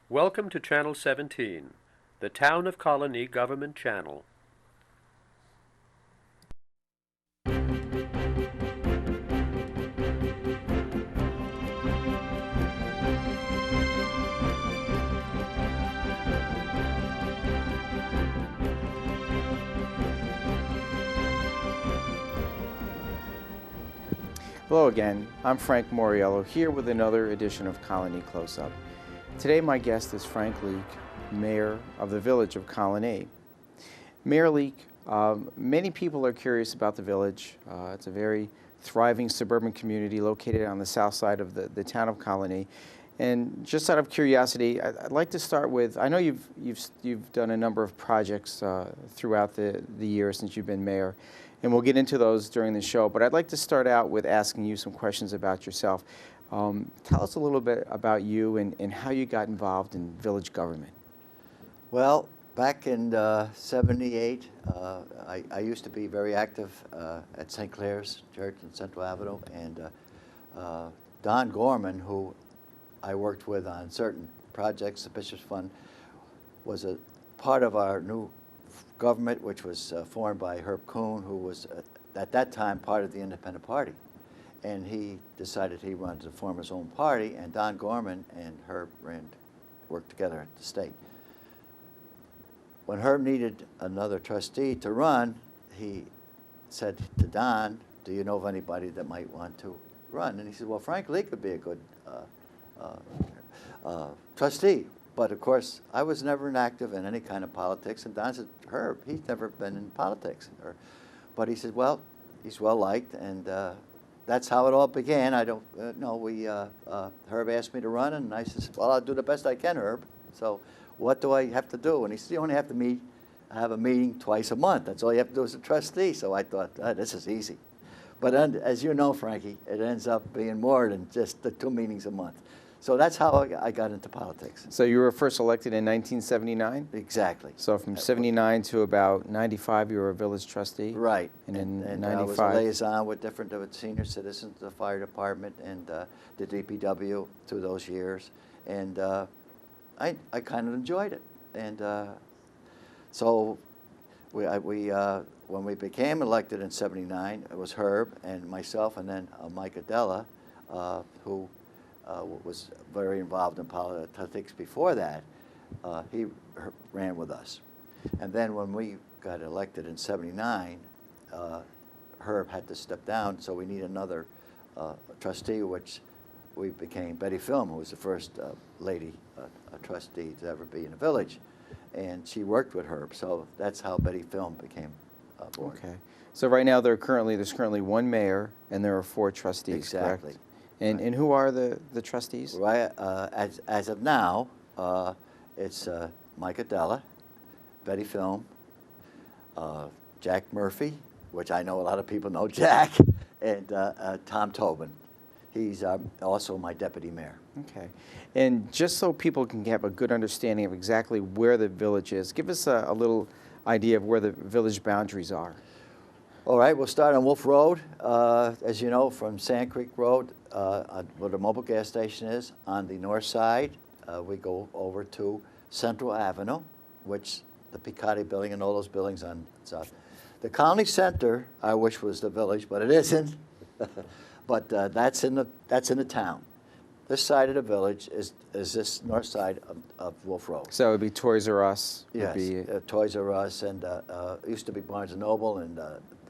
Welcome to Channel 17, the Town of Colonie Government Channel. Hello again, I'm Frank Mauriello here with another edition of Colonie Close-Up. Today my guest is Frank Leek, Mayor of the village of Colonie. Mayor Leek, many people are curious about the village. It's a very thriving suburban community located on the south side of the town of Colonie. And just out of curiosity, I'd like to start with, I know you've done a number of projects throughout the year since you've been mayor, and we'll get into those during the show, but I'd like to start out with asking you some questions about yourself. Tell us a little bit about you and how you got involved in village government. Well, back in '78, I used to be very active at St. Clair's Church in Central Avenue, and Don Gorman, who I worked with on certain projects, the Bishop's Fund, was a part of our new government, which was formed by Herb Kuhn, who was at that time part of the Independent Party. And he decided he wanted to form his own party, and Don Gorman and Herb worked together at the state. When Herb needed another trustee to run, he said to Don, "Do you know of anybody that might want to run?" And he said, "Well, Frank Leek would be a good trustee." But of course, I was never active in any kind of politics, and Don said, "Herb, he's never been in politics." But he said, "Well, he's well liked," and that's how it all began. I don't know. Herb asked me to run, and I said, "Well, I'll do the best I can, Herb. So what do I have to do?" And he said, "You only have to have a meeting twice a month. That's all you have to do as a trustee." So I thought, this is easy. But as you know, Frankie, it ends up being more than just the 2 meetings a month. So that's how I got into politics. So you were first elected in 1979? Exactly. So from 79 to about 95, you were a village trustee? Right. And in 95? I was a liaison with different senior citizens, the fire department, and the DPW through those years. And I kind of enjoyed it. And so when we became elected in '79, it was Herb and myself, and then Mike Adela, who was very involved in politics before that. He ran with us. And then when we got elected in '79, Herb had to step down, so we need another trustee, which we became Betty Film, who was the first lady trustee to ever be in the village. And she worked with Herb, so that's how Betty Film became born. Okay. So right now there's currently one mayor and there are 4 trustees, exactly. Correct? And who are the trustees? Right. As of now, it's Mike Adela, Betty Film, Jack Murphy, which I know a lot of people know Jack, and Tom Tobin. He's also my deputy mayor. Okay. And just so people can have a good understanding of exactly where the village is, give us a little idea of where the village boundaries are. All right, we'll start on Wolf Road. As you know, from Sand Creek Road, where the mobile gas station is, on the north side, we go over to Central Avenue, which the Picotti building and all those buildings on south. The Colonie Center, I wish was the village, but it isn't. But that's in the town. This side of the village is this north side of Wolf Road. So it would be Toys R Us? Yes, Toys R Us, and it used to be Barnes & Noble, and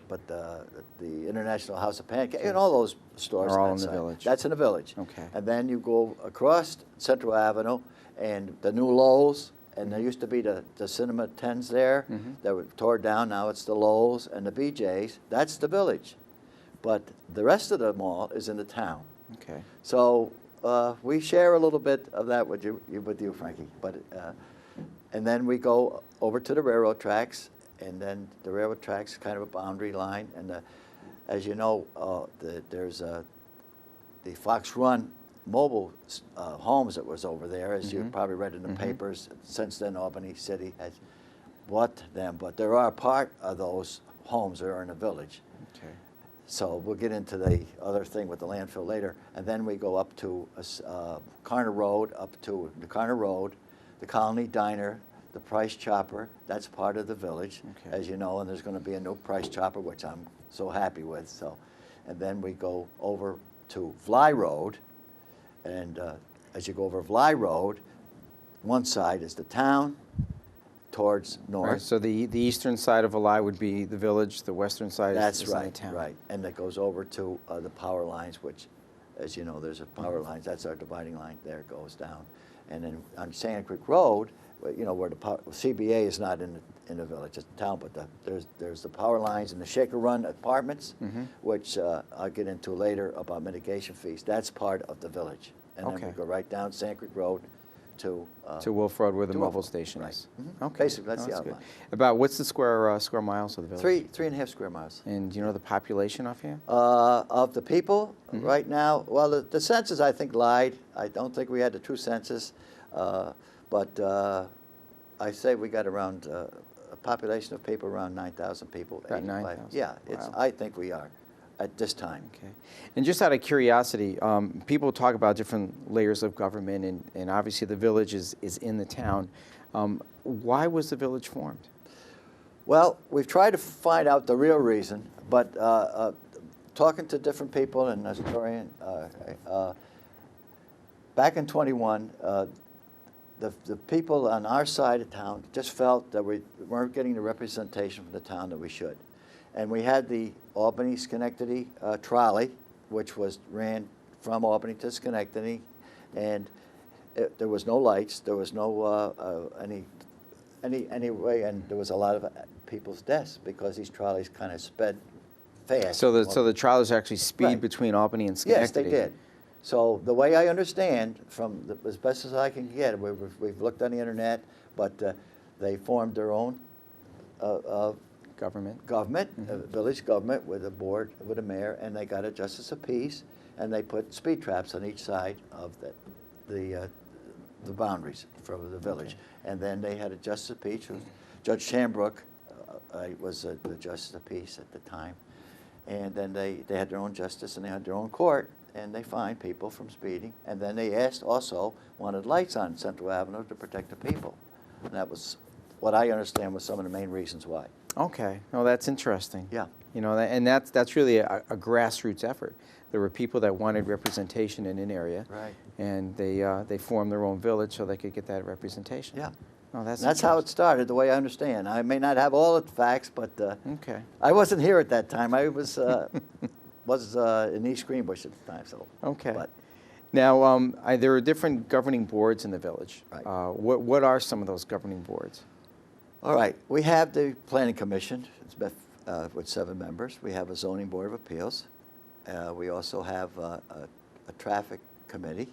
but the International House of Pancakes, and all those stores are all in the village. That's in the village. Okay. And then you go across Central Avenue, and the new Lowe's, and there used to be the Cinema 10s there that were tore down. Now it's the Lowe's and the BJ's. That's the village. But the rest of the mall is in the town. Okay. So we share a little bit of that with you Frankie. But and then we go over to the railroad tracks, and then the railroad tracks is kind of a boundary line. And as you know, there's the Fox Run mobile homes that was over there, as you probably read in the papers. Since then, Albany City has bought them, but there are part of those homes that are in the village. Okay. So we'll get into the other thing with the landfill later. And then we go up to Carner Road, the Colonie Diner, the Price Chopper, that's part of the village, Okay. as you know, and there's going to be a new Price Chopper, which I'm so happy with. So, and then we go over to Fly Road, and as you go over Fly Road, one side is the town towards north. Right, so the eastern side of Valai would be the village, the western side That's is in the right, town. right. And it goes over to the power lines, which, as you know, there's a power lines. That's our dividing line there, goes down. And then on Sand Creek Road, you know, where the CBA is not in the village, it's the town, but there's the power lines and the Shaker Run apartments, which I'll get into later about mitigation fees. That's part of the village. And then Okay. we go right down Sand Creek Road to Wolf Road, where the to mobile Wolf Road, station right. is. Mhm. Okay. Basically, that's the good. outline. About what's the square miles of the village? 3.5 square miles. And do you know the population offhand? Of the people right now, well, the census, I think, lied. I don't think we had the true census, but I say we got around a population of people around 9,000 people. About 85. 9,000. Yeah, Wow. I think we are at this time. Okay. And just out of curiosity, people talk about different layers of government, and obviously the village is in the town. Why was the village formed? Well, we've tried to find out the real reason, but talking to different people and as a historian, back in 21, the people on our side of town just felt that we weren't getting the representation from the town that we should. And we had the Albany-Schenectady trolley, which ran from Albany to Schenectady, and there was no lights, there was no any way, and there was a lot of people's deaths because these trolleys kind of sped fast. So the trolleys actually speed Right. between Albany and Schenectady? Yes, they did. So the way I understand, as best as I can get, we've looked on the internet, but they formed their own Government? village government with a board, with a mayor, and they got a justice of peace, and they put speed traps on each side of the boundaries for the village. Okay. And then they had a justice of peace. Judge Shambrook was the justice of peace at the time. And then they had their own justice and they had their own court, and they fined people from speeding. And then they wanted lights on Central Avenue to protect the people. And that was what I understand was some of the main reasons why. Okay. Oh, that's interesting. Yeah. You know, and that's really a grassroots effort. There were people that wanted representation in an area, Right. and they formed their own village so they could get that representation. Yeah. Oh, that's How it interesting. started, the way I understand. I may not have all the facts, but Okay. I wasn't here at that time. I was in East Greenbush at the time. So. Okay. But, Now, there are different governing boards in the village. Right. What are some of those governing boards? all right, we have the Planning Commission. It's with 7 members. We have a Zoning Board of Appeals. We also have a Traffic Committee.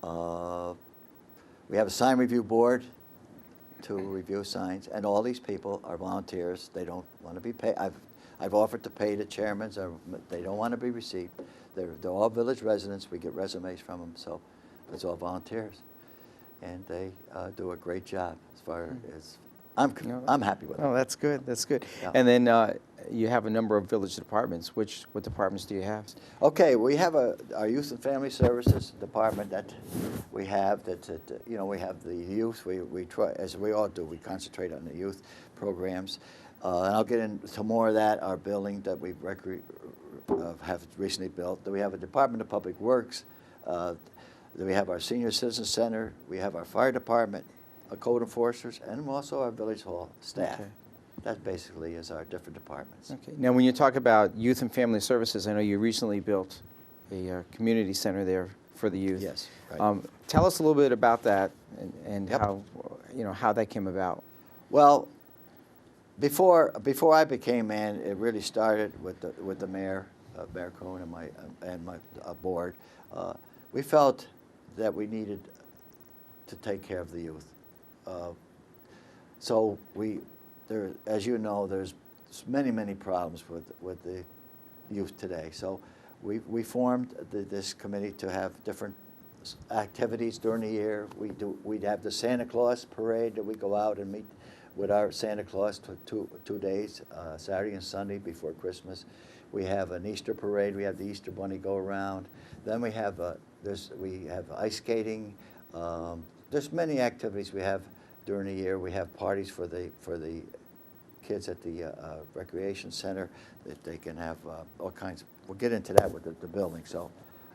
We have a Sign Review Board to review signs, and all these people are volunteers. They don't want to be paid. I've offered to pay the chairmen. They don't want to be received. They're all village residents. We get resumes from them, so it's all volunteers, and they do a great job as far as I'm happy with it. Oh, that's good. That's good. Yeah. And then you have a number of village departments. What departments do you have? Okay, we have our Youth and Family Services department that we have. We have the youth. We try, as we all do, we concentrate on the youth programs. And I'll get into more of that. Our building that we have recently built. We have a Department of Public Works. We have our Senior Citizen Center. We have our fire department, our code enforcers, and also our village hall staff. Okay. That basically is our different departments. Okay. Now, when you talk about youth and family services, I know you recently built a community center there for the youth. Yes. Right. Tell us a little bit about that and Yep. how that came about. Well, before I became mayor, it really started with the mayor, Mayor Cohn, and my board. We felt that we needed to take care of the youth. So as you know, there's many problems with the youth today. So we formed this committee to have different activities during the year. We'd have the Santa Claus parade that we go out and meet with our Santa Claus two days, Saturday and Sunday before Christmas. We have an Easter parade. We have the Easter Bunny go around. Then we have ice skating. there's many activities we have during the year. We have parties for the kids at the recreation center that they can have all kinds. We'll get into that with the building. So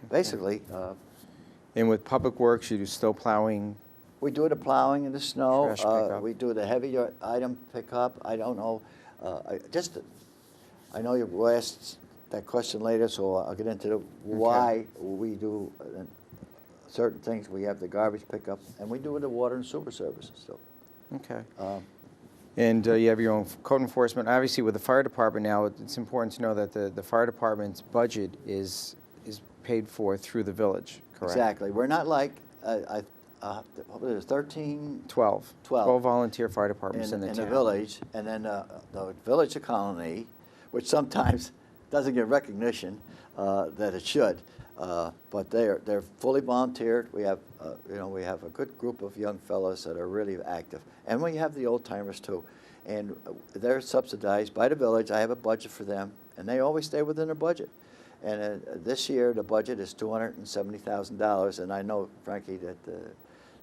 basically, And with public works, you do snow plowing. we do the plowing in the snow. Trash pickup. We do the heavy item pickup. I don't know. I know you'll ask that question later, so I'll get into why we do certain things. We have the garbage pickup, and we do the water and sewer services still. Okay. And you have your own code enforcement. Obviously, with the fire department now, it's important to know that the fire department's budget is paid for through the village, correct? Exactly. We're not like, there's 13, 12 volunteer fire departments in the in town. the village, and then the village of Colonie, which sometimes doesn't get recognition that it should, but they're fully volunteered. We have we have a good group of young fellows that are really active, and we have the old timers too, and they're subsidized by the village. I have a budget for them, and they always stay within their budget. And this year the budget is $270,000, and I know, Frankie, that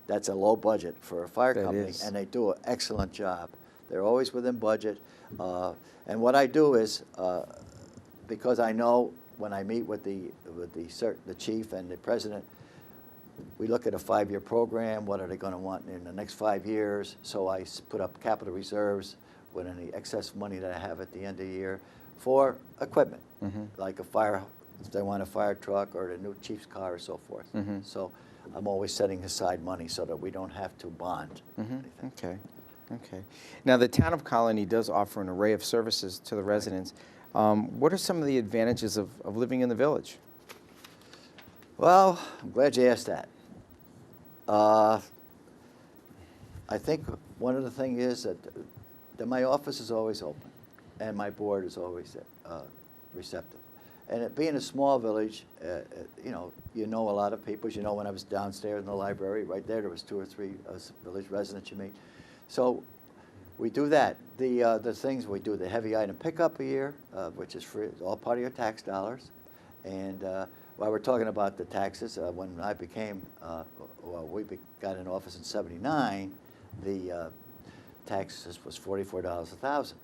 that's a low budget for a fire company, and they do an excellent job. They're always within budget, and what I do is, because I know when I meet with the chief and the president, we look at a 5-year program. What are they going to want in the next 5 years? So I put up capital reserves with any excess money that I have at the end of the year for equipment, like if they want a fire truck or the new chief's car or so forth. So I'm always setting aside money so that we don't have to bond anything. Okay. Now, the town of Colonie does offer an array of services to the residents. What are some of the advantages of living in the village? Well, I'm glad you asked that. I think one of the things is that my office is always open, and my board is always receptive. And it being a small village, you know a lot of people. You know, when I was downstairs in the library, right there was 2 or 3 village residents you meet. So we do that. The things we do, the heavy item pickup a year, which is free, it's all part of your tax dollars. And while we're talking about the taxes, when I became, we got in office in '79, the taxes was $44 a thousand,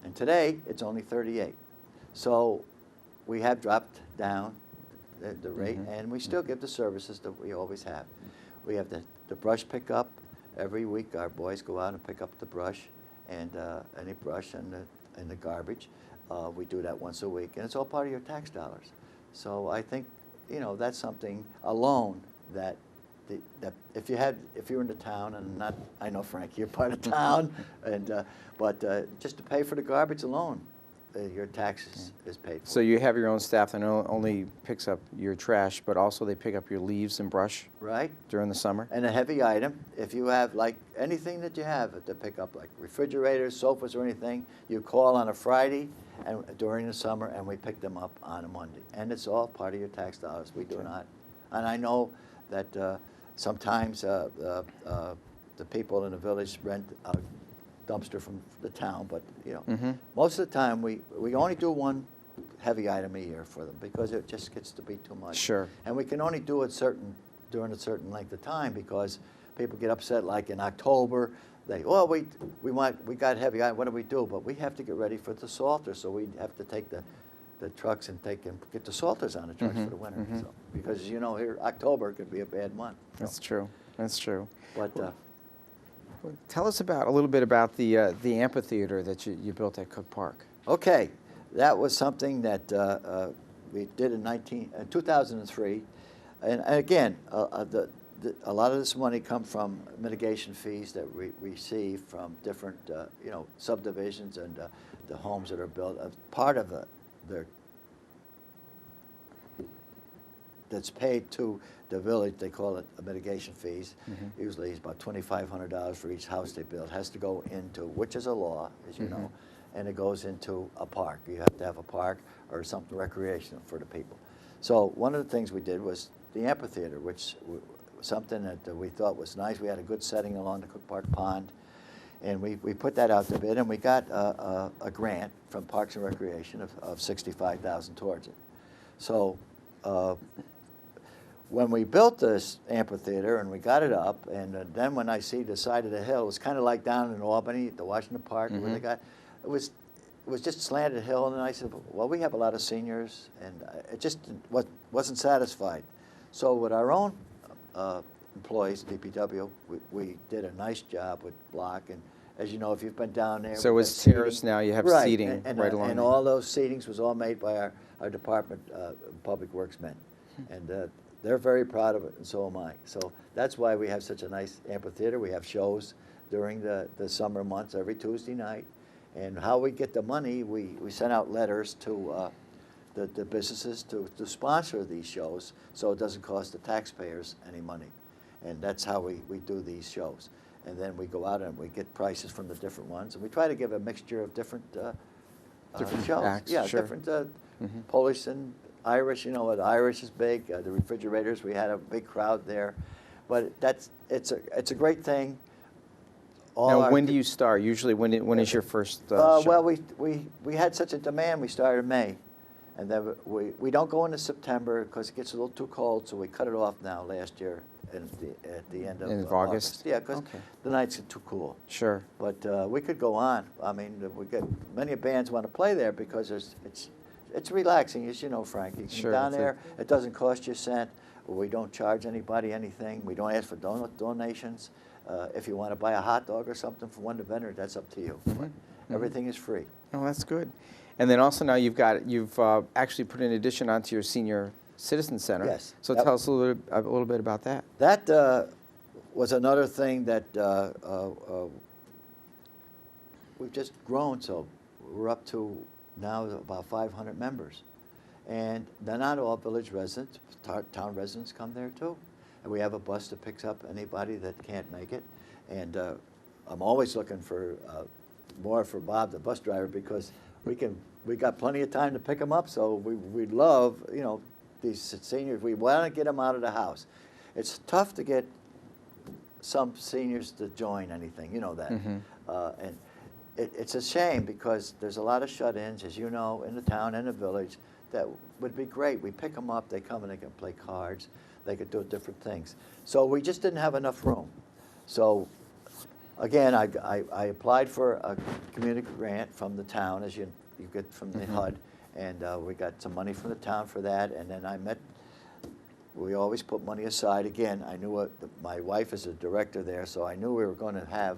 and today it's only 38. So we have dropped down the rate, and we still give the services that we always have. We have the brush pickup. Every week our boys go out and pick up the brush, and any brush and the garbage. We do that once a week, and it's all part of your tax dollars. So I think, that's something alone that if you're in the town, and not, I know, Frank, you're part of town, and but just to pay for the garbage alone, your taxes is paid for. So you have your own staff that not only picks up your trash, but also they pick up your leaves and brush during the summer? And a heavy item, if you have like anything that you have to pick up, like refrigerators, sofas, or anything, you call on a Friday and during the summer, and we pick them up on a Monday. And it's all part of your tax dollars. We do not. And I know that sometimes the people in the village rent a dumpster from the town, but most of the time we only do one heavy item a year for them because it just gets to be too much. Sure. And we can only do it during a certain length of time because people get upset. Like in October, we got heavy item. What do we do? But we have to get ready for the salter, so we have to take the trucks and get the salters on the trucks for the winter. So, because here October could be a bad month. So. That's true. But. Tell us a little bit about the amphitheater that you built at Cook Park. Okay, that was something that we did in 2003, and again, a lot of this money come from mitigation fees that we receive from different subdivisions and the homes that are built. Part of their that's paid to the village, they call it mitigation fees. Usually it's about $2,500 for each house they build. Has to go into, which is a law, as you know, and it goes into a park. You have to have a park or something recreational for the people. So one of the things we did was the amphitheater, which something that we thought was nice. We had a good setting along the Cook Park Pond, and we put that out to bid, and we got a grant from Parks and Recreation of $65,000 towards it. So when we built this amphitheater and we got it up, and then when I see the side of the hill, it was kind of like down in Albany at the Washington Park where they got, it was just slanted hill, and then I said, well, we have a lot of seniors, and it just wasn't satisfied. So with our own employees, DPW, we did a nice job with block, and as you know, if you've been down there. So it's terraced now, you have seating and right along and there. all those seatings was all made by our Department Public Works men. And they're very proud of it, and so am I. So that's why we have such a nice amphitheater. We have shows during the summer months every Tuesday night. And how we get the money, we send out letters to the businesses to sponsor these shows so it doesn't cost the taxpayers any money. And that's how we do these shows. And then we go out and we get prices from the different ones. And we try to give a mixture of different shows. Acts, yeah, sure. different Polish and Irish. You know, the Irish is big. The refrigerators, we had a big crowd there. But it's a great thing. Now, when do you start? Usually, when is your first show? Well, we had such a demand, we started in May. And then we don't go into September because it gets a little too cold, so we cut it off now last year at the end of August? Yeah, because the nights get too cool. Sure. But we could go on. I mean, we get many bands want to play there because it's relaxing, as you know, Frank. You can down there, it doesn't cost you a cent. We don't charge anybody anything. We don't ask for donations. If you want to buy a hot dog or something from one vendor, that's up to you. Everything is free. Oh, that's good. And then also now you've actually put an addition onto your senior citizen center. Yes. So tell us a little bit about that. That was another thing that we've just grown. So we're up to now about 500 members, and they're not all village residents. Town residents come there too, and we have a bus that picks up anybody that can't make it. And I'm always looking for more for Bob, the bus driver, because we got plenty of time to pick them up. So we love, you know, these seniors. We want to get them out of the house. It's tough to get some seniors to join anything, you know that. And it's a shame because there's a lot of shut-ins, as you know, in the town and the village that would be great. We pick them up, they come and they can play cards, they could do different things. So we just didn't have enough room. So again, I applied for a community grant from the town, as you get from the HUD, and we got some money from the town for that. And then we always put money aside. Again, I knew my wife is a director there, so I knew we were going to have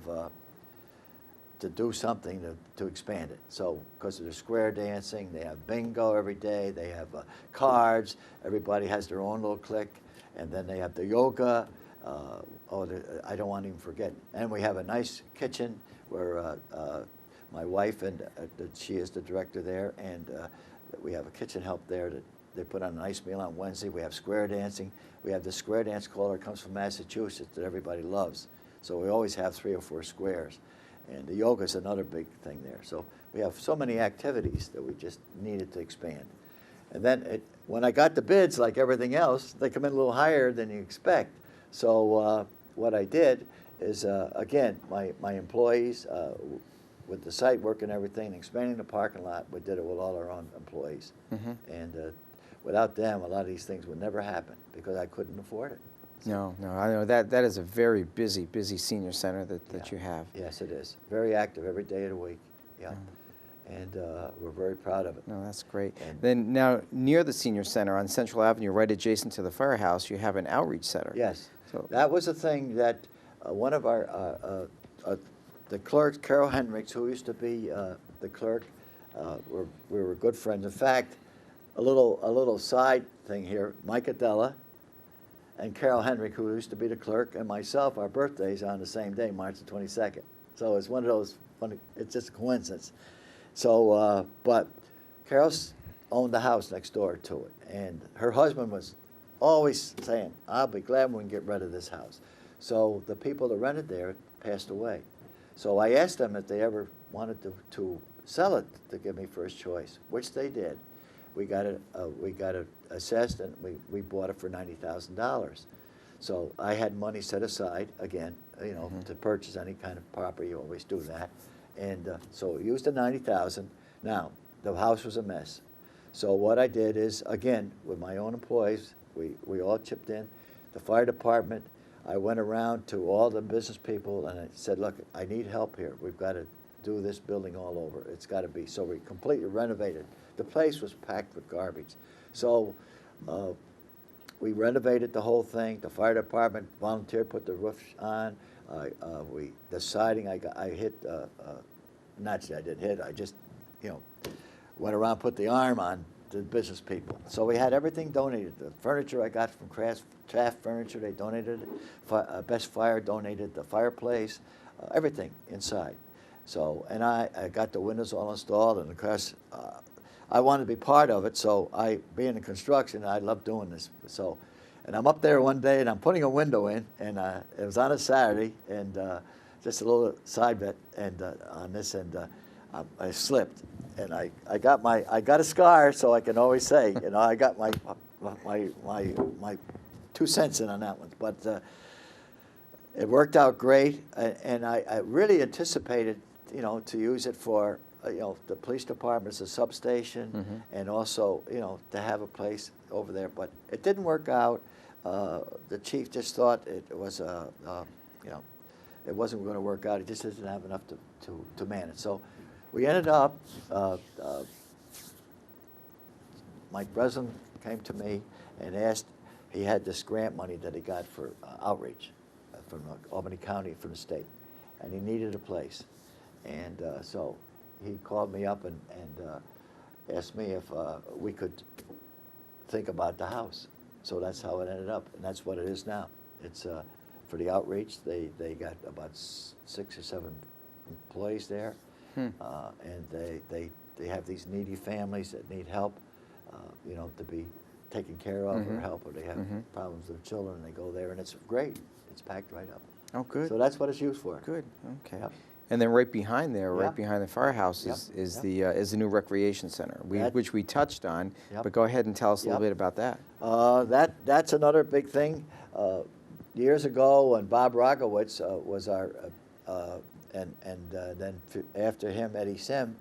to do something to expand it. So because of the square dancing, they have bingo every day, they have cards, everybody has their own little clique, and then they have the yoga. I don't want to even forget. And we have a nice kitchen where my wife, and she is the director there, and we have a kitchen help there. They put on a nice meal on Wednesday. We have square dancing. We have the square dance caller comes from Massachusetts that everybody loves. So we always have 3 or 4 squares. And the yoga is another big thing there. So we have so many activities that we just needed to expand. And then when I got the bids, like everything else, they come in a little higher than you expect. So what I did is, again, my employees, with the site work and everything, expanding the parking lot, we did it with all our own employees. And without them, a lot of these things would never happen because I couldn't afford it. No, I know that is a very busy senior center that you have. Yes, it is. Very active every day of the week. Yeah. And we're very proud of it. No, that's great. And then now, near the senior center on Central Avenue, right adjacent to the firehouse, you have an outreach center. Yes. So that was a thing that one of our the clerk, Carol Hendricks, who used to be the clerk, we were good friends. In fact, a little side thing here, Mike Adela and Carol Hendrick, who used to be the clerk, and myself, our birthdays on the same day, March the 22nd. So it's one of those funny, it's just a coincidence. So, but Carol's owned the house next door to it, and her husband was always saying, I'll be glad when we get rid of this house. So the people that rented there passed away. So I asked them if they ever wanted to sell it to give me first choice, which they did. We got it assessed, and we bought it for $90,000. So I had money set aside again, you know, to purchase any kind of property. You always do that, and so we used the $90,000. Now the house was a mess. So what I did is, again, with my own employees, we all chipped in. The fire department, I went around to all the business people and I said, look, I need help here. We've got to do this building all over. It's got to be. So we completely renovated. The place was packed with garbage. So we renovated the whole thing. The fire department volunteered, put the roof on. The siding, I hit, not that I didn't hit, I just, went around, put the arm on the business people. So we had everything donated. The furniture I got from Craft Furniture, they donated it. Best Fire donated the fireplace, everything inside. So, and I got the windows all installed, and of course, I wanted to be part of it, so being in construction, I love doing this. So, and I'm up there one day, and I'm putting a window in, and it was on a Saturday, and just a little side bet, and on this, and I slipped, and I got a scar, so I can always say, I got my 2 cents in on that one, but it worked out great, and I really anticipated, to use it for, the police department as a substation, and also, to have a place over there. But it didn't work out. The chief just thought it was, it wasn't going to work out. He just didn't have enough to man it. So we ended up, Mike Breslin came to me and asked, he had this grant money that he got for outreach from Albany County, from the state, and he needed a place. And so he called me up and asked me if we could think about the house. So that's how it ended up, and that's what it is now. It's for the outreach. They got about 6 or 7 employees there, and they have these needy families that need help, to be taken care of or help, or they have problems with their children, and they go there, and it's great. It's packed right up. Oh, good. So that's what it's used for. Good. Okay. Yep. And then right behind there, right behind the firehouse, is the new recreation center, which we touched on. But go ahead and tell us a little bit about that. That's another big thing. Years ago, when Bob Rogowitz was our, and then after him, Eddie Sim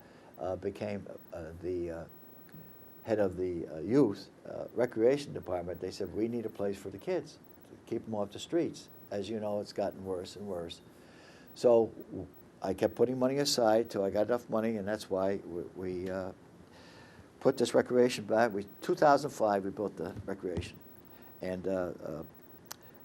became the head of the youth recreation department. They said, we need a place for the kids to keep them off the streets. As you know, it's gotten worse and worse. So I kept putting money aside till I got enough money, and that's why we put this recreation back. 2005, we built the recreation, and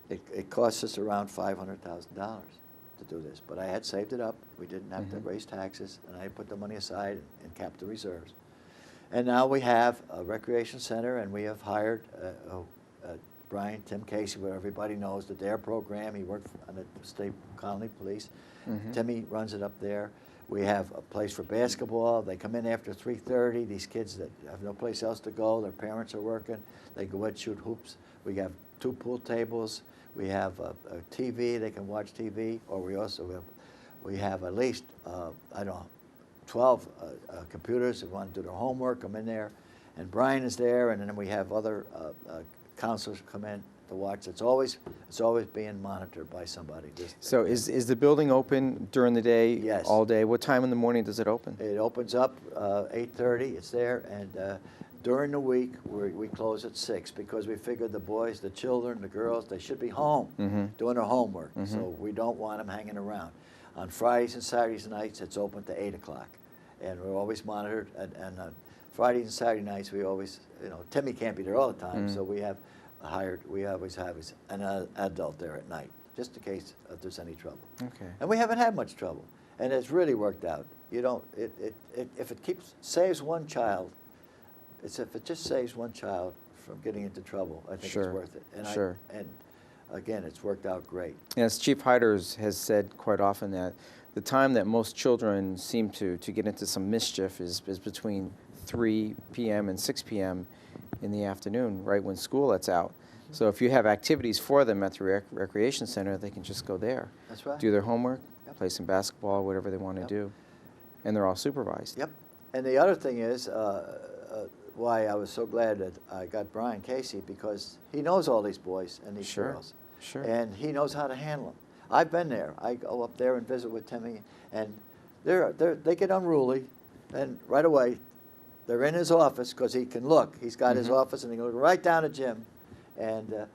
it cost us around $500,000 to do this. But I had saved it up. We didn't have to raise taxes, and I put the money aside and capped the reserves. And now we have a recreation center, and we have hired Brian, Tim Casey, where everybody knows the DARE program. He worked on the state colony police. Timmy runs it up there. We have a place for basketball. They come in after 3:30. These kids that have no place else to go, their parents are working. They go and shoot hoops. We have 2 pool tables. We have a TV. They can watch TV. Or we also have at least, 12 computers. If they want to do their homework, come in there. And Brian is there, and then we have other counselors come in to watch. It's always being monitored by somebody. So is the building open during the day? Yes. All day? What time in the morning does it open? It opens up 8:30. It's there, and during the week we close at 6 because we figure the boys, the children, the girls, they should be home doing their homework. So we don't want them hanging around. On Fridays and Saturdays nights, it's open to 8 o'clock, and we're always monitored. And on Fridays and Saturday nights, we always, Timmy can't be there all the time, so we always have an adult there at night, just in case if there's any trouble. Okay. And we haven't had much trouble, and it's really worked out. If it saves one child, if it just saves one child from getting into trouble, I think it's worth it. And and again, it's worked out great. As Chief Hiders has said quite often, that the time that most children seem to get into some mischief is between 3 p.m. and 6 p.m. in the afternoon, right when school lets out. So if you have activities for them at the recreation center, they can just go there. That's right. Do their homework, play some basketball, whatever they want to do. And they're all supervised. Yep. And the other thing is why I was so glad that I got Brian Casey, because he knows all these boys and these girls. Sure. And he knows how to handle them. I've been there. I go up there and visit with Timmy, and they get unruly, and right away they're in his office because he can look. He's got his office, and he goes right down to Jim, and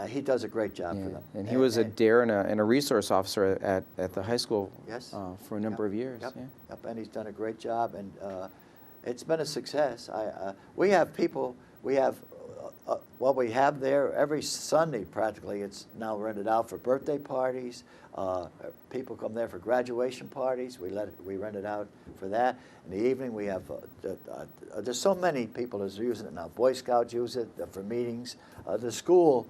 he does a great job for them. And he was a DARE and a resource officer at the high school yes. For a number of years. Yep. Yeah. Yep. And he's done a great job, and it's been a success. We have people. We have what we have there every Sunday practically. It's now rented out for birthday parties. People come there for graduation parties. We rent it out for that. In the evening, we have there's so many people that's using it now. Boy Scouts use it for meetings. The school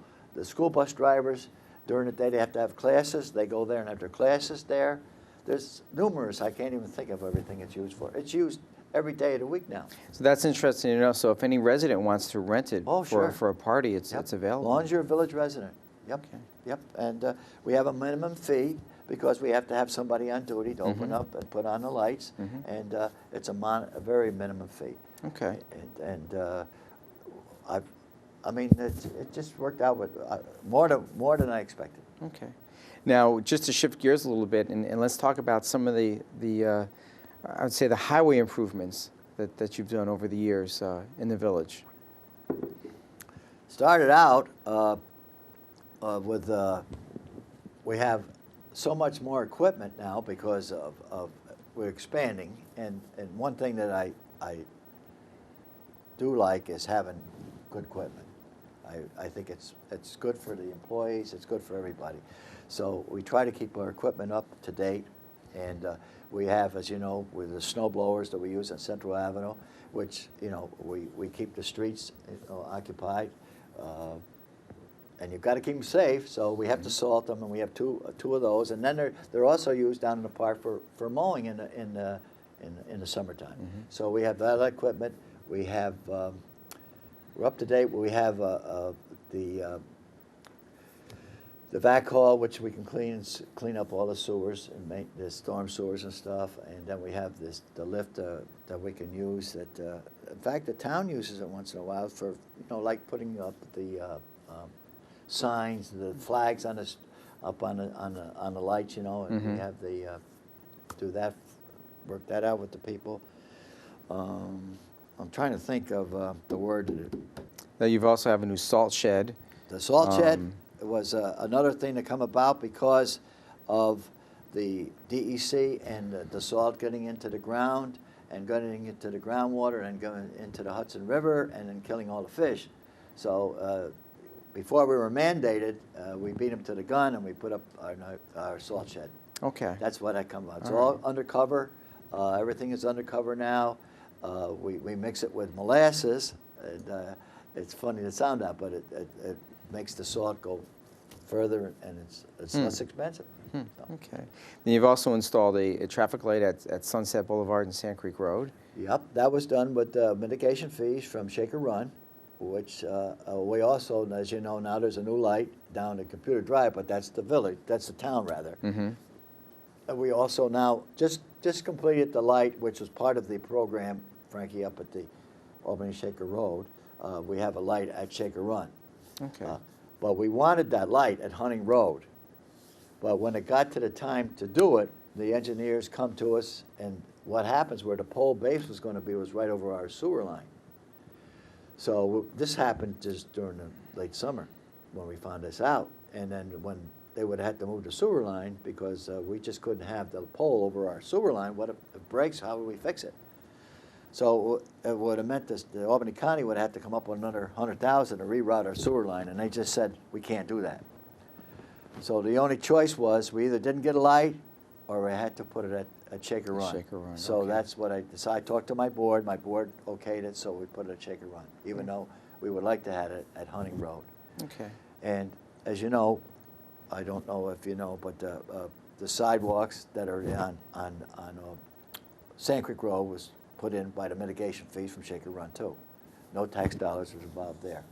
bus drivers, during the day they have to have classes. They go there and have their classes there. There's numerous. I can't even think of everything it's used for. It's used every day of the week now. So that's interesting to know. So if any resident wants to rent it for a party, it's available. As long as you're a village resident. Yep. Okay. Yep. And we have a minimum fee because we have to have somebody on duty to open up and put on the lights, and it's a very minimum fee. Okay. And I mean, it just worked out with more than I expected. Okay. Now, just to shift gears a little bit, and let's talk about some of the I would say the highway improvements that you've done over the years in the village. Started out with we have so much more equipment now because of we're expanding, and one thing that I do like is having good equipment. I think it's good for the employees, it's good for everybody. So we try to keep our equipment up to date, and we have, as you know, with the snow blowers that we use on Central Avenue, which, you know, we keep the streets occupied, and you've got to keep them safe, so we have to salt them, and we have two of those, and then they're also used down in the park for mowing in the summertime. So we have that equipment. We have we're up to date. We have the vac hall, which we can clean up all the sewers and make the storm sewers and stuff, and then we have the lift that we can use. That in fact, the town uses it once in a while for like putting up the signs, the flags on the lights, and we have do that, work that out with the people. I'm trying to think of the word. Now you've also have a new salt shed. The salt shed was another thing to come about because of the DEC and the salt getting into the ground and getting into the groundwater and going into the Hudson River and then killing all the fish. So before we were mandated, we beat them to the gun and we put up our salt shed. Okay. That's what I come about. It's all undercover. Everything is undercover now. We mix it with molasses. And, it's funny to sound out, but it makes the salt go further, and it's less expensive. So. Okay. Then you've also installed a traffic light at Sunset Boulevard and Sand Creek Road. Yep, that was done with mitigation fees from Shaker Run, which we also, as you know, now there's a new light down at Computer Drive, but that's the village, that's the town rather. And we also now just completed the light, which was part of the program, Frankie, up at the Albany Shaker Road. We have a light at Shaker Run. Okay. But we wanted that light at Hunting Road. But when it got to the time to do it, the engineers come to us, and what happens where the pole base was going to be was right over our sewer line. So this happened just during the late summer when we found this out. And then when they would have had to move the sewer line because we just couldn't have the pole over our sewer line. What if it breaks? How would we fix it? So it would have meant this, the Albany County would have to come up with another $100,000 to reroute our sewer line, and they just said, we can't do that. So the only choice was we either didn't get a light or we had to put it at Shaker Run. Shaker Run, so okay. That's what I decided. I talked to my board okayed it, so we put it at Shaker Run, even though we would like to have it at Hunting Road. Okay. And as you know, I don't know if you know, but the sidewalks that are on Sand Creek Road was put in by the mitigation fees from Shaker Run too. No tax dollars was involved there.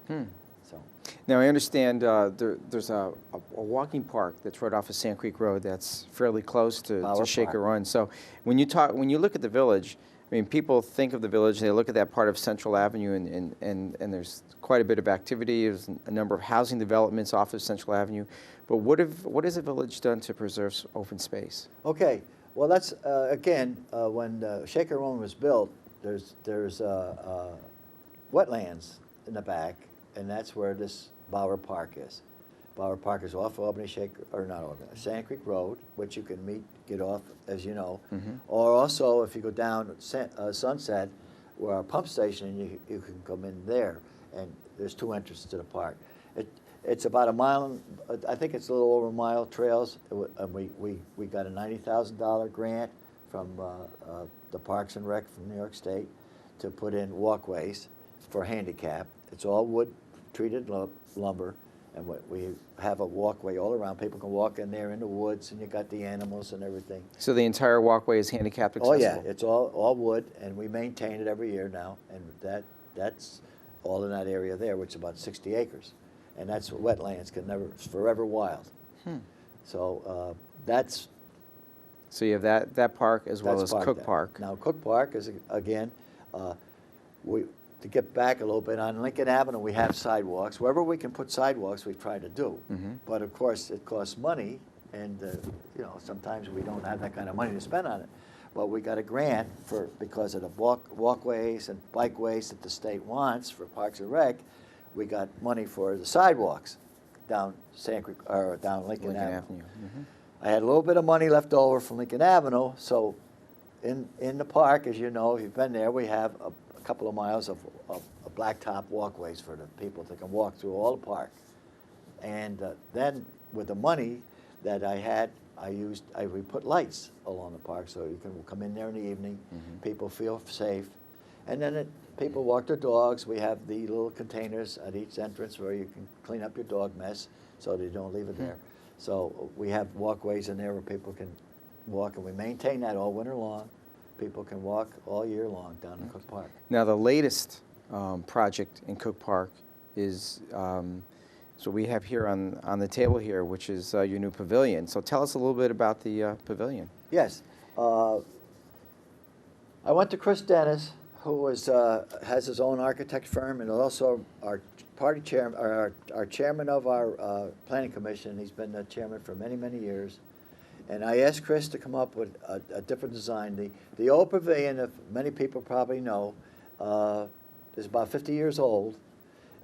So now I understand there's a walking park that's right off of Sand Creek Road that's fairly close to Shaker Run. So when you look at the village, I mean, people think of the village, they look at that part of Central Avenue, and there's quite a bit of activity. There's a number of housing developments off of Central Avenue. But what has the village done to preserve open space? Okay. Well, that's, again, when Shaker Run was built, there's wetlands in the back, and that's where this Bower Park is. Bower Park is off Albany or not Albany, Sand Creek Road, which you can get off, as you know. Or also, if you go down Sunset, where our pump station, and you can come in there, and there's 2 entrances to the park. It's about a mile, I think it's a little over a mile trails, and we got a $90,000 grant from the Parks and Rec from New York State to put in walkways for handicap. It's all wood treated lumber, and we have a walkway all around. People can walk in there in the woods, and you got the animals and everything. So the entire walkway is handicapped accessible? Oh yeah, it's all wood, and we maintain it every year now, and that's all in that area there, which is about 60 acres. And that's wetlands, it's forever wild. So that's... So you have that park as well as Cook Park. Now Cook Park is, again, to get back a little bit, on Lincoln Avenue we have sidewalks. Wherever we can put sidewalks, we try to do. But of course it costs money, and sometimes we don't have that kind of money to spend on it. But we got a grant because of the walkways and bikeways that the state wants for Parks and Rec. We got money for the sidewalks down down Lincoln Avenue. I had a little bit of money left over from Lincoln Avenue, so in the park, as you know, if you've been there, we have a couple of miles of blacktop walkways for the people that can walk through all the park. And then with the money that I had, we put lights along the park so you can come in there in the evening, people feel safe. And then people walk their dogs. We have the little containers at each entrance where you can clean up your dog mess so they don't leave it there. So we have walkways in there where people can walk, and we maintain that all winter long. People can walk all year long down in Cook Park. Now the latest project in Cook Park is, so we have here on the table here, which is your new pavilion. So tell us a little bit about the pavilion. Yes. I went to Chris Dennis, who has his own architect firm, and also our party chairman, our chairman of our planning commission. He's been the chairman for many, many years. And I asked Chris to come up with a different design. The old pavilion, if many people probably know, is about 50 years old.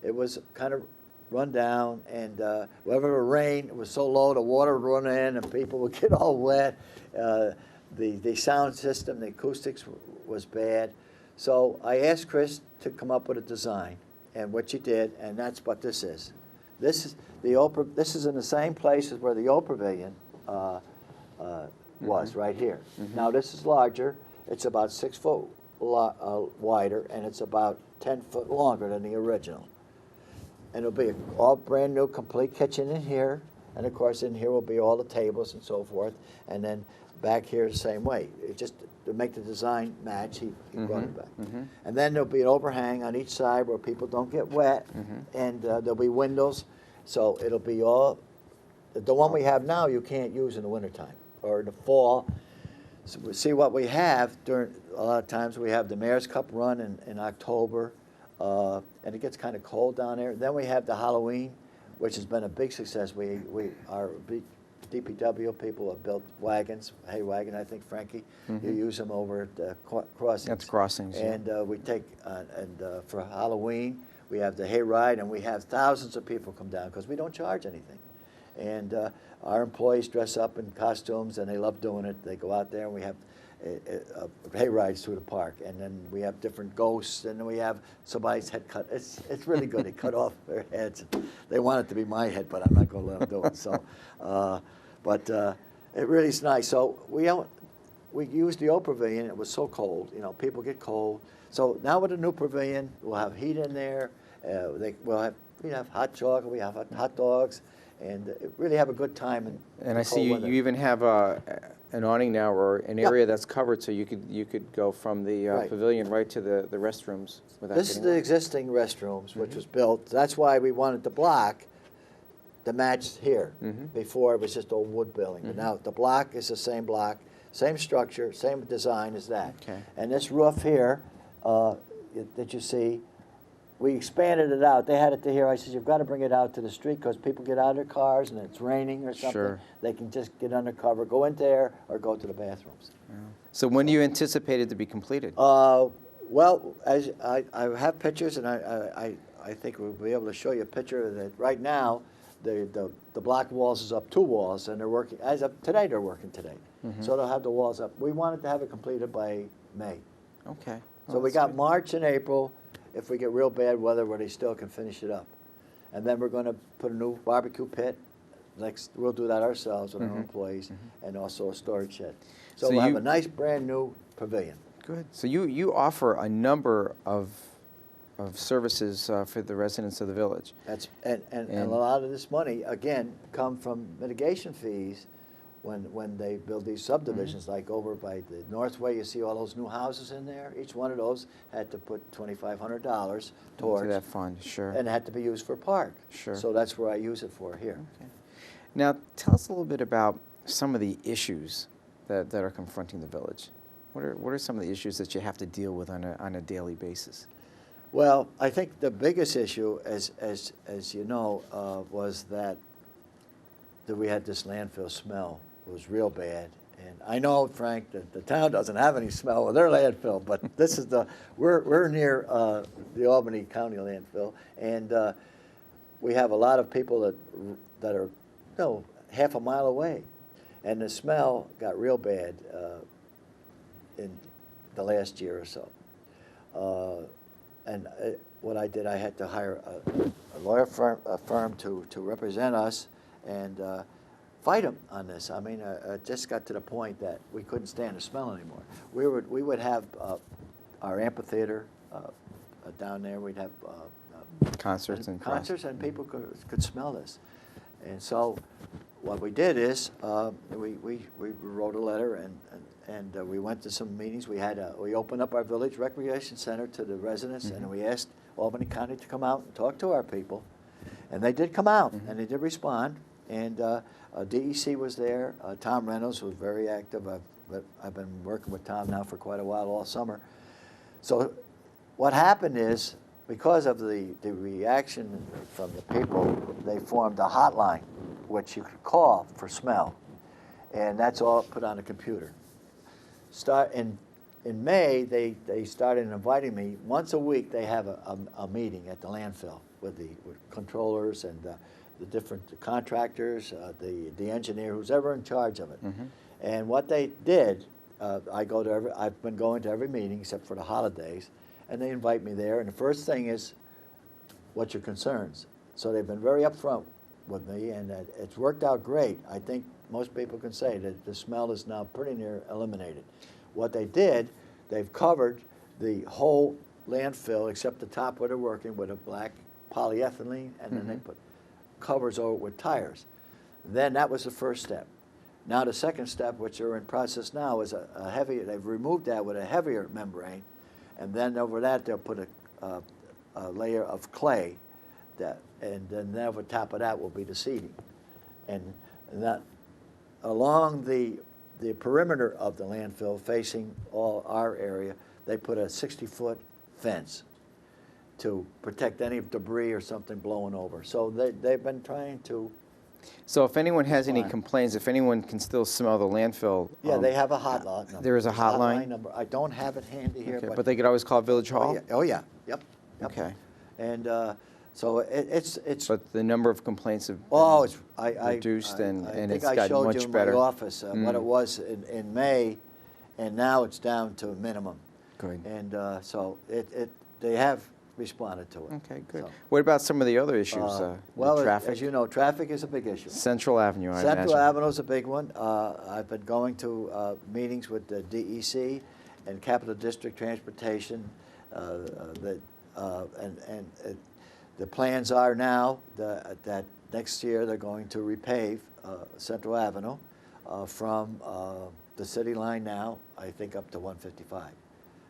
It was kind of run down, and whenever it rained, it was so low, the water would run in, and people would get all wet. The sound system, the acoustics was bad. So I asked Chris to come up with a design, and what he did, and that's what this is. This is in the same place as where the old pavilion was, right here. Now this is larger. It's about 6 foot wider, and it's about 10 foot longer than the original. And it'll be all brand new, complete kitchen in here, and of course in here will be all the tables and so forth, and then back here the same way. It just to make the design match, he brought it back. And then there'll be an overhang on each side where people don't get wet, and there'll be windows, so it'll be all. The one we have now you can't use in the wintertime or in the fall. So we see what we have during, a lot of times we have the Mayor's Cup run in October, and it gets kind of cold down there. Then we have the Halloween, which has been a big success. Our DPW people have built wagons, hay wagon. I think, Frankie, you use them over at the crossings. That's crossings. And we take, for Halloween, we have the hay ride, and we have thousands of people come down because we don't charge anything. And our employees dress up in costumes, and they love doing it. They go out there, and we have hay rides through the park, and then we have different ghosts, and then we have somebody's head cut. It's really good. They cut off their heads. They want it to be my head, but I'm not going to let them do it. So, but it really is nice. So we used the old pavilion. It was so cold. People get cold. So now with the new pavilion, we'll have heat in there. We have hot chocolate. We have hot dogs. And really have a good time. And I see you even have an awning now, or an area that's covered, so you could go from the pavilion right to the restrooms. This is the existing restrooms, which was built. That's why we wanted the block to match here. Before it was just old wood building. But now the block is the same block, same structure, same design as that. Okay. And this roof here that you see, we expanded it out. They had it to here. I said, you've got to bring it out to the street because people get out of their cars and it's raining or something. Sure. They can just get under cover, go in there, or go to the bathrooms. Yeah. So when do you anticipate it to be completed? Well, as I have pictures, and I I think we'll be able to show you a picture of that. Right now, the block walls is up 2 walls, and they're working, as of today, they're working today. So they'll have the walls up. We wanted to have it completed by May. Okay. So Well, we that's got good. March and April, if we get real bad weather where they still can finish it up. And then we're going to put a new barbecue pit. We'll do that ourselves with our own employees, and also a storage shed. So, So we'll have you- a nice brand new pavilion. Good. So you offer a number of services for the residents of the village. And a lot of this money, again, come from mitigation fees when they build these subdivisions, like over by the Northway, you see all those new houses in there. Each one of those had to put $2,500 towards To that fund, sure. and it had to be used for park. Sure. So that's where I use it for here. Okay. Now, tell us a little bit about some of the issues that are confronting the village. What are some of the issues that you have to deal with on a daily basis? Well, I think the biggest issue, as you know, was that we had this landfill smell. It was real bad. And I know, Frank, that the town doesn't have any smell with their landfill, but this is we're near the Albany County landfill, and we have a lot of people that are, half a mile away, and the smell got real bad in the last year or so. What I did, I had to hire a lawyer firm to represent us and fight them on this. I mean, it just got to the point that we couldn't stand the smell anymore. We would have our amphitheater down there. We'd have Concerts and and people could smell this. And so what we did is we wrote a letter and we went to some meetings. We opened up our village recreation center to the residents, and we asked Albany County to come out and talk to our people. And they did come out, and they did respond. And DEC was there. Tom Reynolds was very active. I've been working with Tom now for quite a while, all summer. So what happened is, because of the reaction from the people, they formed a hotline, which you could call for smell. And that's all put on a computer. In May, they started inviting me. Once a week, they have a meeting at the landfill with controllers and the different contractors, the engineer, who's ever in charge of it. And what they did, I've been going to every meeting except for the holidays, and they invite me there. And the first thing is, what's your concerns? So they've been very upfront with me, and it's worked out great. I think most people can say that the smell is now pretty near eliminated. What they did, they've covered the whole landfill except the top where they're working with a black polyethylene, and then they put covers over it with tires. Then that was the first step. Now the second step, which they're in process now, is a heavy. They've removed that with a heavier membrane, and then over that they'll put a layer of clay, and then over top of that will be the seeding, and that along the perimeter of the landfill facing all our area, they put a 60-foot fence to protect any debris or something blowing over. So they've been trying to. So if anyone has any Fine. complaints, if anyone can still smell the landfill. Yeah, they have a hotline number. There is a There's hotline? number. I don't have it handy here, Okay, but they could always call Village Hall? Oh yeah. Yep. Okay. And so it's. But the number of complaints have Oh, been reduced, and think it's I gotten showed much you in better. my office what it was in May, and now it's down to a minimum. Good. And so they have responded to it. Okay, good. So, What about some of the other issues? well, the traffic? as you know, traffic is a big issue. Central Avenue, I Central imagine. Avenue is a big one. I've been going to meetings with the DEC and Capital District Transportation. The plans are now that next year they're going to repave Central Avenue from the city line now, I think, up to 155.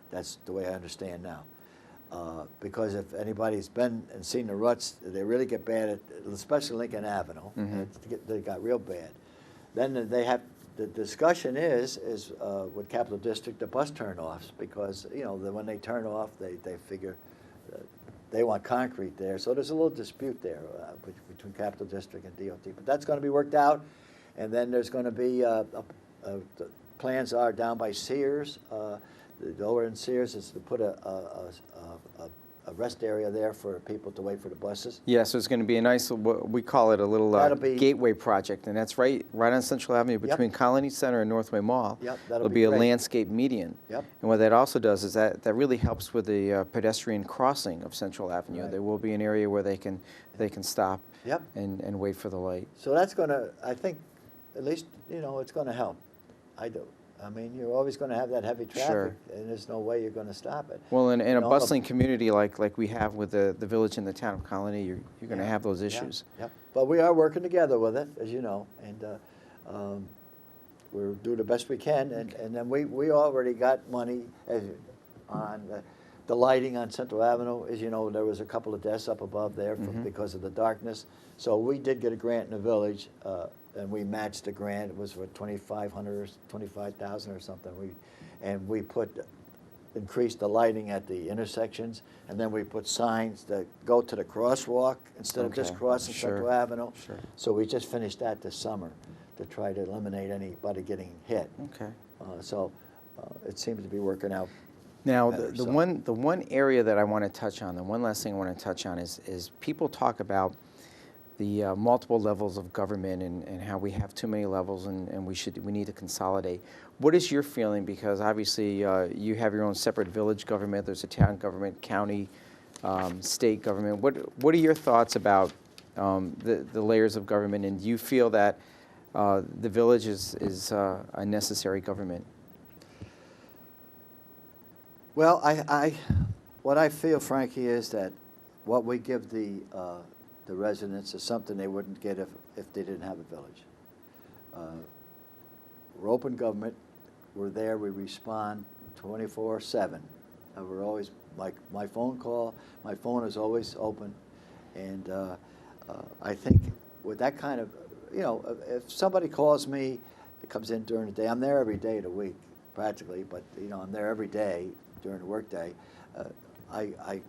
That's the way I understand now. Because if anybody's been and seen the ruts, they really get bad, especially Lincoln Avenue. They got real bad. Then they have, the discussion is with Capital District, the bus turnoffs, because when they turn off, they figure they want concrete there. So there's a little dispute there between Capital District and DOT. But that's going to be worked out. And then there's going to be, the plans are down by Sears. Over in Sears is to put a a rest area there for people to wait for the buses. Yeah, so it's going to be a nice, we call it a little That'll be- gateway project, and that's right on Central Avenue between Colonie Center and Northway Mall. Yep, There'll that'll be be a great. landscape median. Yep. And what that also does is that really helps with the pedestrian crossing of Central Avenue. Right. There will be an area where they can stop Yep. and wait for the light. So that's going to, I think, at least, it's going to help. I do. I mean, you're always going to have that heavy traffic, Sure. and there's no way you're going to stop it. Well, in a know, bustling community like we have with the village and the town of Colonie, you're going to have those issues. Yep. But we are working together with it, as you know, and we're doing the best we can. And then we already got money on the lighting on Central Avenue. As you know, there was a couple of deaths up above there because of the darkness. So we did get a grant in the village, and we matched the grant. It was for $2,500 or $25,000 or something. We increased the lighting at the intersections, and then we put signs that go to the crosswalk instead of just crossing Central Avenue. Sure. So we just finished that this summer to try to eliminate anybody getting hit. Okay. So it seems to be working out. Now, better, the so. one area that I want to touch on, the one last thing I want to touch on is people talk about the multiple levels of government and how we have too many levels and we need to consolidate. What is your feeling? Because obviously you have your own separate village government. There's a town government, county, state government. What are your thoughts about the layers of government? And do you feel that the village is a necessary government? Well, what I feel, Frankie, is that what we give the residents is something they wouldn't get if they didn't have a village. We're open government. We're there. We respond 24/7. We're always, like my phone call, my phone is always open. And I think with that kind of, if somebody calls me, it comes in during the day. I'm there every day of the week, practically, but I'm there every day during the workday. I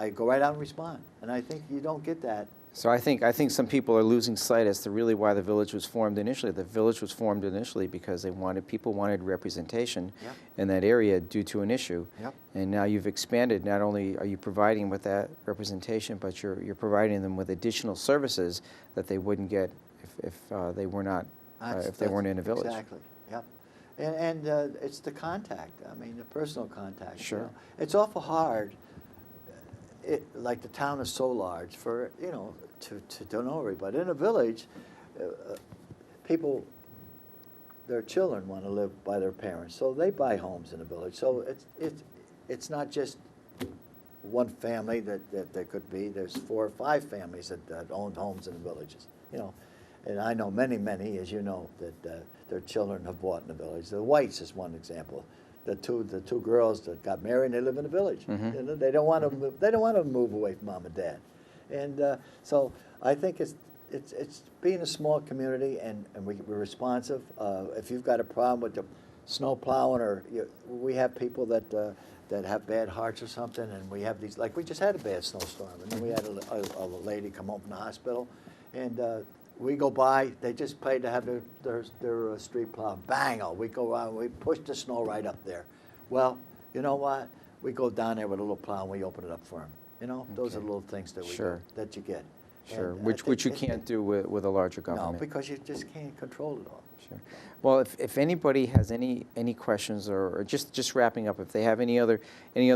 go right out and respond, and I think you don't get that. So I think some people are losing sight as to really why the village was formed initially. The village was formed initially because people wanted representation in that area due to an issue. Yep. And now you've expanded. Not only are you providing with that representation, but you're providing them with additional services that they wouldn't get if they were not if they weren't in a village. Exactly. Yep. And it's the contact. I mean, the personal contact. Sure. It's awful hard. Like the town is so large for to know everybody. In a village, people, their children want to live by their parents, so they buy homes in a village. So it's not just one family that there could be. There's 4 or 5 families that own homes in the villages. And I know many, as you know, that their children have bought in the village. The Whites is one example. The two girls that got married, and they live in a village. Mm-hmm. They don't want to move. They don't want to move away from mom and dad. And so I think it's being a small community, and we're responsive. If you've got a problem with the snow plowing, or we have people that have bad hearts or something, and we have these, like we just had a bad snowstorm, and then we had a lady come home from the hospital, and we go by, they just paid to have their street plowed. Bang! We go around, we push the snow right up there. Well, you know what? We go down there with a little plow and we open it up for them. Those are little things that we do, that you get. Sure, And which you can't do with a larger government. No, because you just can't control it all. Sure. Well, if anybody has any questions or just wrapping up, if they have any other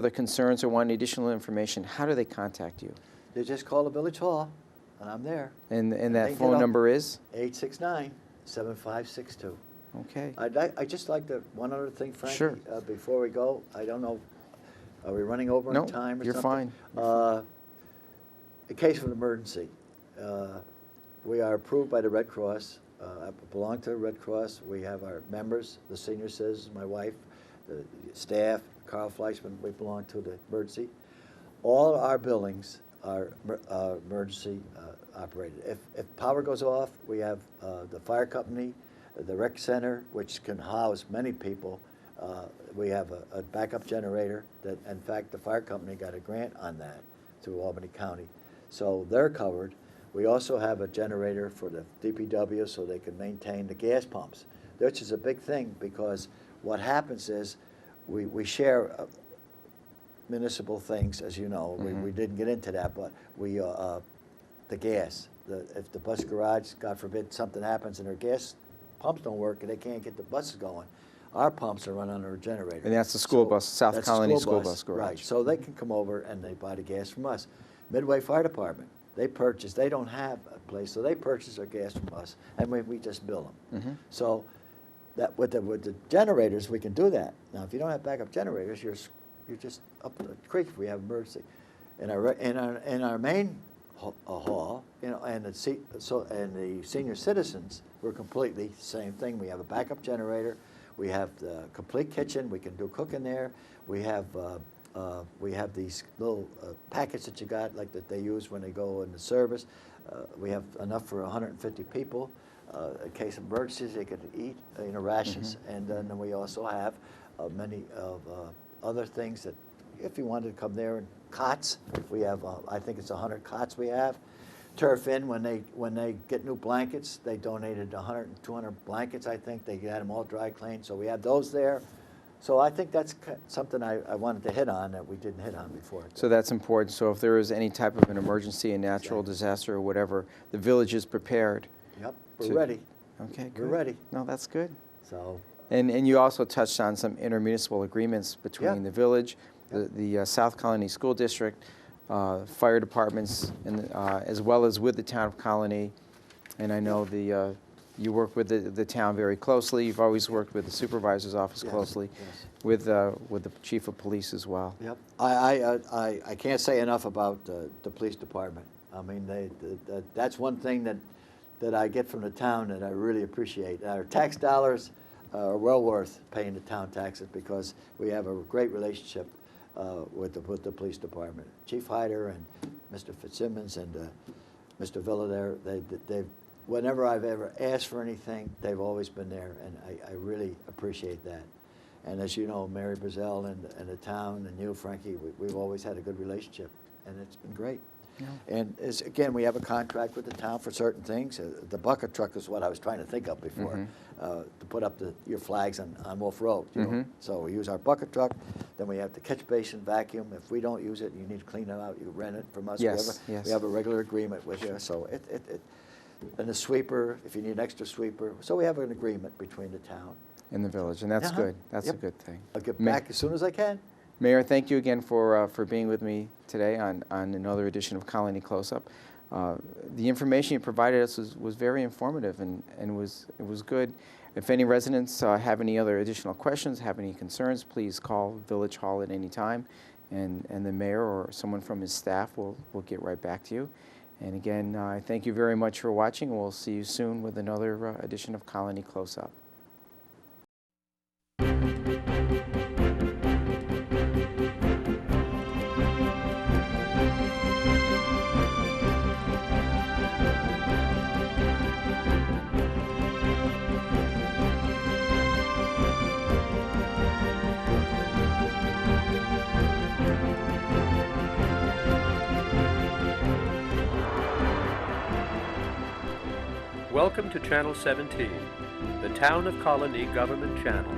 concerns or want additional information, how do they contact you? They just call the village hall, and I'm there. And they that get phone up. number is? 869-7562. Okay. I just like to, one other thing, Frankie, Sure. Before we go. I don't know, are we running over No, on time or you're something? fine. In case of an emergency, we are approved by the Red Cross. I belong to the Red Cross. We have our members, the senior citizens, my wife, the staff, Carl Fleischman, we belong to the emergency. All our buildings are emergency operated. If power goes off, we have the fire company, the rec center, which can house many people. We have a backup generator that, in fact, the fire company got a grant on that through Albany County. So they're covered. We also have a generator for the DPW so they can maintain the gas pumps, which is a big thing because what happens is we share municipal things, as you know. We didn't get into that, but the gas. If the bus garage, God forbid, something happens and their gas pumps don't work and they can't get the buses going, our pumps are run on a generator. And that's the school bus, South that's Colony school bus garage. Right, so they can come over and they buy the gas from us. Midway Fire Department, they don't have a place, so they purchase their gas from us, and we just bill them. So that with the generators, we can do that. Now, if you don't have backup generators, you're just up the creek if we have emergency. In our main hall, you know, and the senior citizens, we're completely the same thing. We have a backup generator. We have the complete kitchen. We can do cooking there. We have these little packets that you got, like that they use when they go into service. We have enough for 150 people. In case of emergencies, they could eat, you know, rations. And then we also have many of other things that, if you wanted to come there, and cots. We have, I think it's 100 cots we have. Turf Inn, when they get new blankets, they donated 100 and 200 blankets, I think. They had them all dry cleaned, so we have those there. So I think that's something I wanted to hit on that we didn't hit on before. So that's important. So if there is any type of an emergency, a natural disaster or whatever, the village is prepared. Yep, we're ready. Okay, good. We're ready. No, that's good. So. And you also touched on some intermunicipal agreements between the village, the South Colony School District, fire departments, and as well as with the town of Colonie. And I know you work with the town very closely. You've always worked with the supervisor's office closely, with the chief of police as well. Yep. I can't say enough about the police department. I mean, that's one thing that I get from the town that I really appreciate. Our tax dollars are well worth paying the town taxes because we have a great relationship with the police department. Chief Hyder and Mr. Fitzsimmons and Mr. Villa there, they've whenever I've ever asked for anything, they've always been there, and I really appreciate that. And as you know, Mary Brazell and the town and you, Frankie, we've always had a good relationship, and it's been great. Yeah. And again, we have a contract with the town for certain things. The bucket truck is what I was trying to think of before, to put up your flags on Wolf Road. You know? So we use our bucket truck. Then we have the catch basin vacuum. If we don't use it, you need to clean it out. You rent it from us. Yes, we have a regular agreement with you. So and the sweeper, if you need an extra sweeper. So we have an agreement between the town and the village, and that's good. That's a good thing. I'll get back as soon as I can. Mayor, thank you again for being with me today on another edition of Colonie Close-Up. The information you provided us was very informative and it was good. If any residents have any other additional questions, have any concerns, please call Village Hall at any time, and the mayor or someone from his staff will get right back to you. And again, I thank you very much for watching, and we'll see you soon with another edition of Colonie Close-Up. Welcome to Channel 17, the Town of Colonie Government Channel.